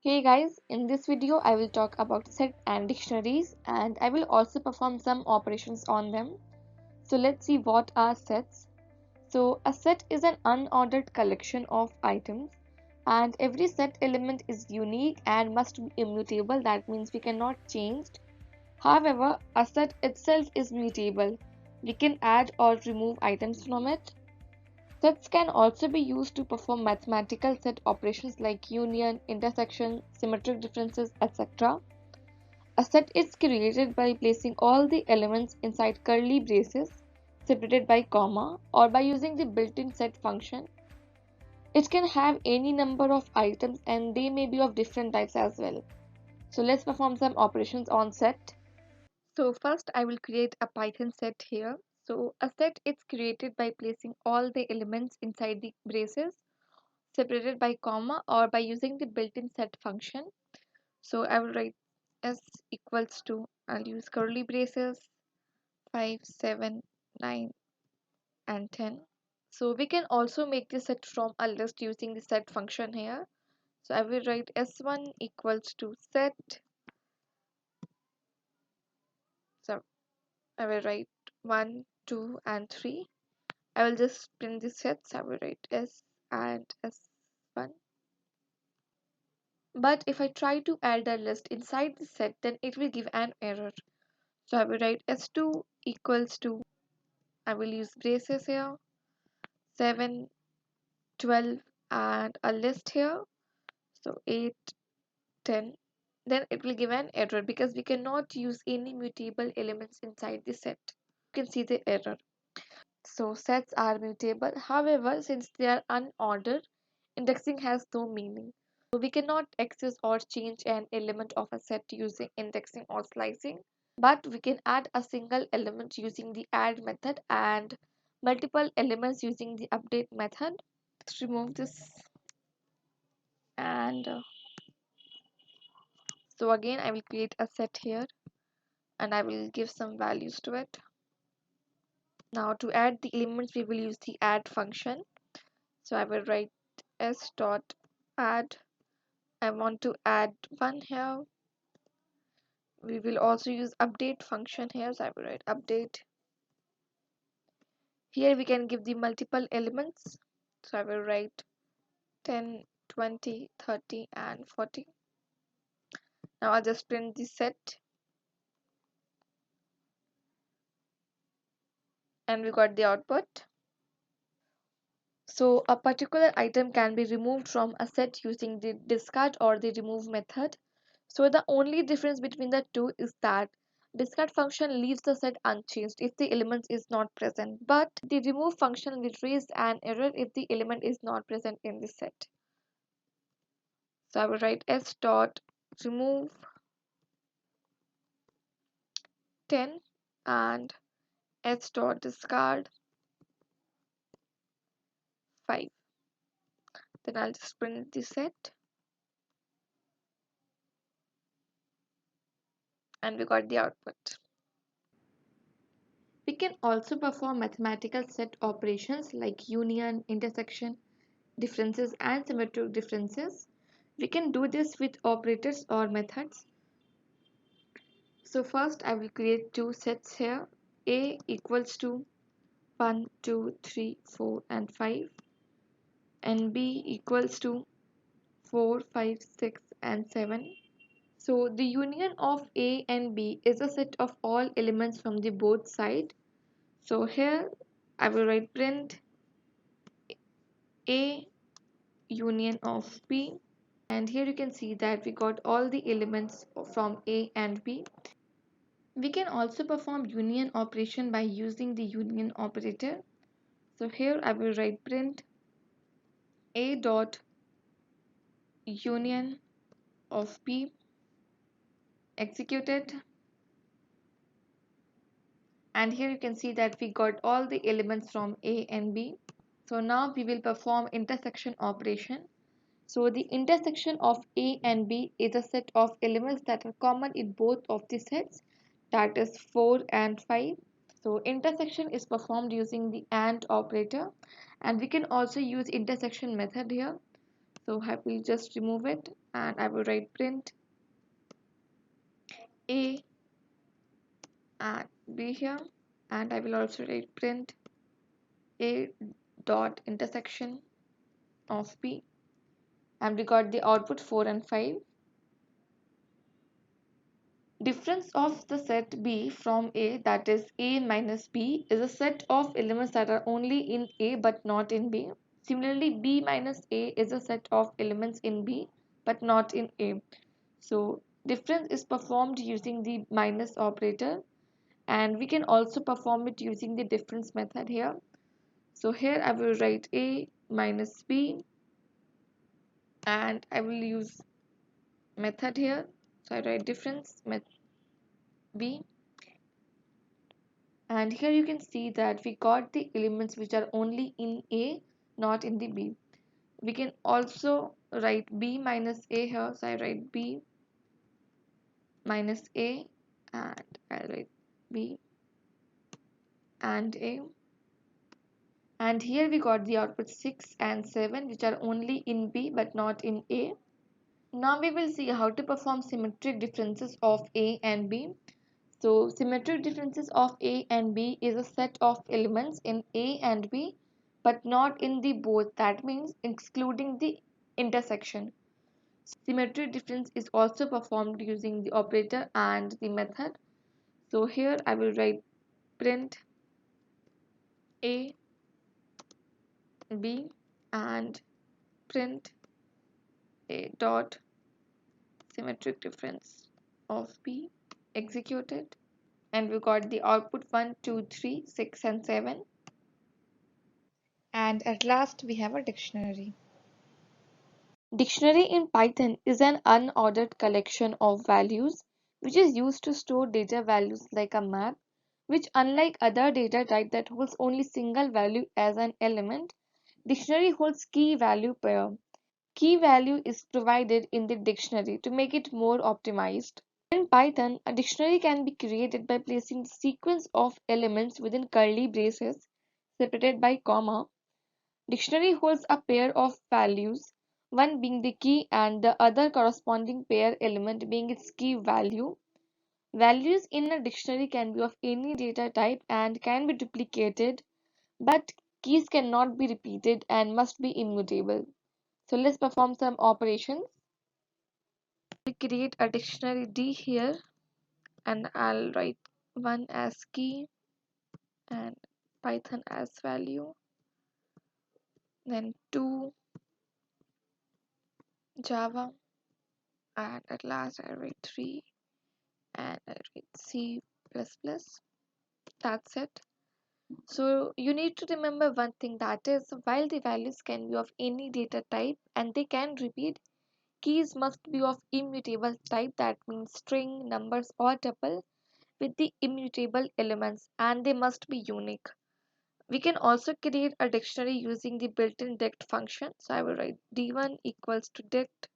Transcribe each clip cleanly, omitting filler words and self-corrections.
Hey guys, in this video I will talk about set and dictionaries and I will also perform some operations on them. So let's see what are sets. So a set is an unordered collection of items and every set element is unique and must be immutable. That means we cannot change. However, a set itself is mutable. We can add or remove items from it. Sets can also be used to perform mathematical set operations like union, intersection, symmetric differences, etc. A set is created by placing all the elements inside curly braces separated by comma or by using the built-in set function. It can have any number of items and they may be of different types as well. So let's perform some operations on set. So first I will create a Python set here. So a set is created by placing all the elements inside the braces separated by comma or by using the built-in set function. So I will write s equals to, I'll use curly braces 5, 7, 9 and 10. So we can also make the set from a list using the set function here. So I will write s1 equals to set. So I will write 1, 2 and 3. I will just print the sets. I will write s and s1. But if I try to add a list inside the set, then it will give an error. So I will write s2 equals to, I will use braces here, 7, 12 and a list here. So 8, 10. Then it will give an error because we cannot use any mutable elements inside the set. You can see the error. So sets are mutable. However, since they are unordered, indexing has no meaning. So we cannot access or change an element of a set using indexing or slicing. But we can add a single element using the add method and multiple elements using the update method. Let's remove this and so again I will create a set here and I will give some values to it. Now to add the elements we will use the add function. So I will write s dot add. I want to add one here. We will also use update function here. So I will write update. Here we can give the multiple elements. So I will write 10, 20, 30 and 40. Now I'll just print the set and we got the output. So a particular item can be removed from a set using the discard or the remove method. So the only difference between the two is that discard function leaves the set unchanged if the element is not present, but the remove function will raise an error if the element is not present in the set. So I will write s dot remove 10 and s dot discard 5. Then I'll just print the set and we got the output. We can also perform mathematical set operations like union, intersection, differences and symmetric differences. We can do this with operators or methods. So first I will create two sets here. A equals to 1, 2, 3, 4 and 5 and B equals to 4, 5, 6 and 7. So the union of A and B is a set of all elements from the both side. So here I will write print A union of B and here you can see that we got all the elements from A and B. We can also perform union operation by using the union operator. So here I will write print A dot union of B executed and here you can see that we got all the elements from A and B. So now we will perform intersection operation. So the intersection of A and B is a set of elements that are common in both of the sets, that is 4 and 5. So intersection is performed using the AND operator and we can also use intersection method here. So I will just remove it and I will write print A and B here, and I will also write print A dot intersection of B, and we got the output 4 and 5. Difference of the set B from A, that is A minus B, is a set of elements that are only in A but not in B. Similarly, B minus A is a set of elements in B but not in A. So difference is performed using the minus operator, and we can also perform it using the difference method here. So here I will write A minus B, and I will use method here. So I write difference B, and here you can see that we got the elements which are only in A, not in the B. We can also write B minus A here. So I write B minus A, and I write B and A. And here we got the output 6 and 7, which are only in B but not in A. Now we will see how to perform symmetric differences of A and B. So symmetric differences of A and B is a set of elements in A and B but not in the both. That means excluding the intersection. Symmetric difference is also performed using the operator and the method. So here I will write print A, B and print A dot symmetric difference of B executed, and we got the output 1, 2, 3, 6 and 7. And at last we have a dictionary. Dictionary in Python is an unordered collection of values which is used to store data values like a map, which unlike other data type that holds only single value as an element, dictionary holds key value pair. Key value is provided in the dictionary to make it more optimized. In Python, a dictionary can be created by placing the sequence of elements within curly braces separated by comma. Dictionary holds a pair of values, one being the key and the other corresponding pair element being its key value. Values in a dictionary can be of any data type and can be duplicated, but keys cannot be repeated and must be immutable. So let's perform some operations. We create a dictionary D here, and I'll write 1 as key and Python as value, then 2 Java, and at last I write 3 and I write C++. That's it. So you need to remember one thing, that is while the values can be of any data type and they can repeat, keys must be of immutable type, that means string, numbers or tuple with the immutable elements, and they must be unique. We can also create a dictionary using the built-in dict function. So I will write d1 equals to dict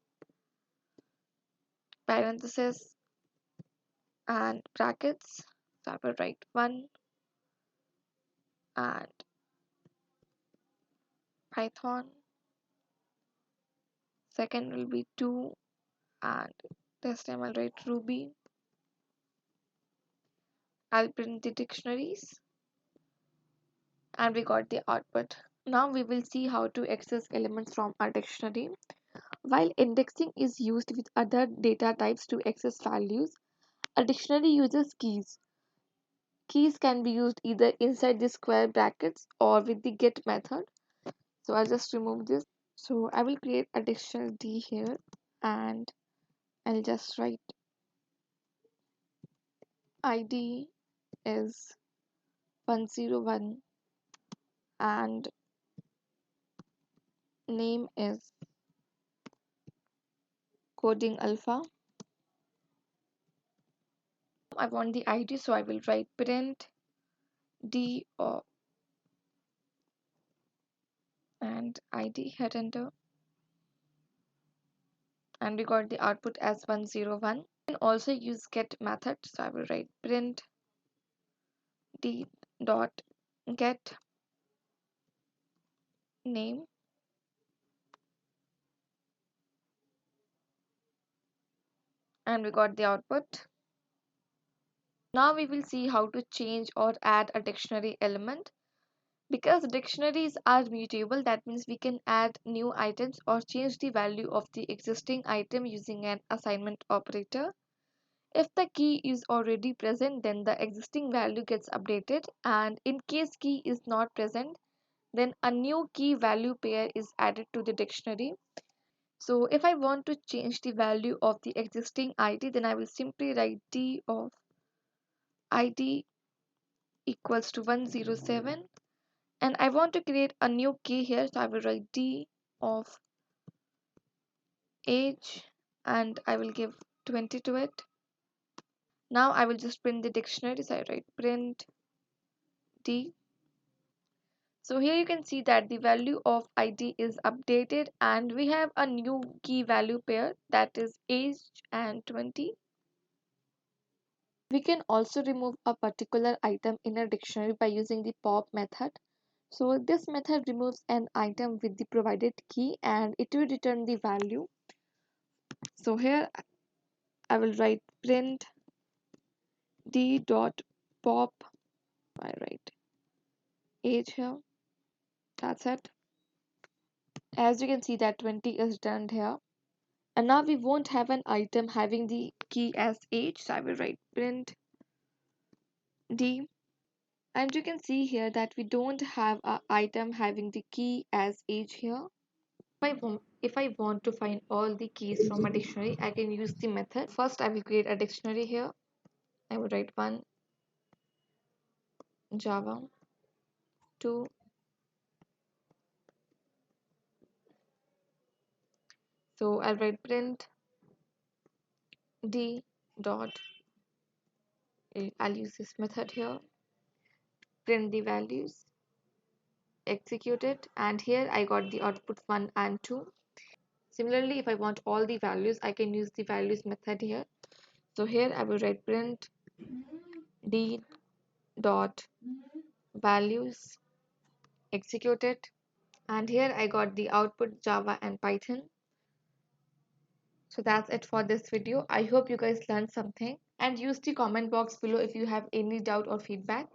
parenthesis and brackets. So I will write 1 and Python. Second will be 2 and this time I'll write Ruby. I'll print the dictionaries and we got the output. Now we will see how to access elements from our dictionary. While indexing is used with other data types to access values, a dictionary uses keys. Keys can be used either inside the square brackets or with the get method. So I'll just remove this. So I will create a dictionary D here, and I'll just write ID is 101 and name is coding alpha. I want the ID, so I will write print D or and ID, hit enter, and we got the output as 101. You can also use get method, so I will write print D dot get name and we got the output. Now we will see how to change or add a dictionary element. Because dictionaries are mutable, that means we can add new items or change the value of the existing item using an assignment operator. If the key is already present, then the existing value gets updated, and in case key is not present, then a new key value pair is added to the dictionary. So if I want to change the value of the existing ID, then I will simply write d of ID equals to 107, and I want to create a new key here, so I will write d of age and I will give 20 to it. Now I will just print the dictionary, so I write print d. So here you can see that the value of ID is updated and we have a new key value pair, that is age and 20. We can also remove a particular item in a dictionary by using the pop method. So this method removes an item with the provided key and it will return the value. So here I will write print d dot pop. I write age here. That's it. As you can see that 20 is done here. And now we won't have an item having the key as age. So I will write print d. And you can see here that we don't have an item having the key as age here. If I want to find all the keys from a dictionary, I can use the method. First, I will create a dictionary here. I will write 1 Java, 2, so I'll write print d dot, I'll use this method here, print the values, execute it, and here I got the output 1 and 2. Similarly, if I want all the values, I can use the values method here. So here I will write print d dot values, execute it, and here I got the output Java and Python. So that's it for this video. I hope you guys learned something, and use the comment box below if you have any doubt or feedback.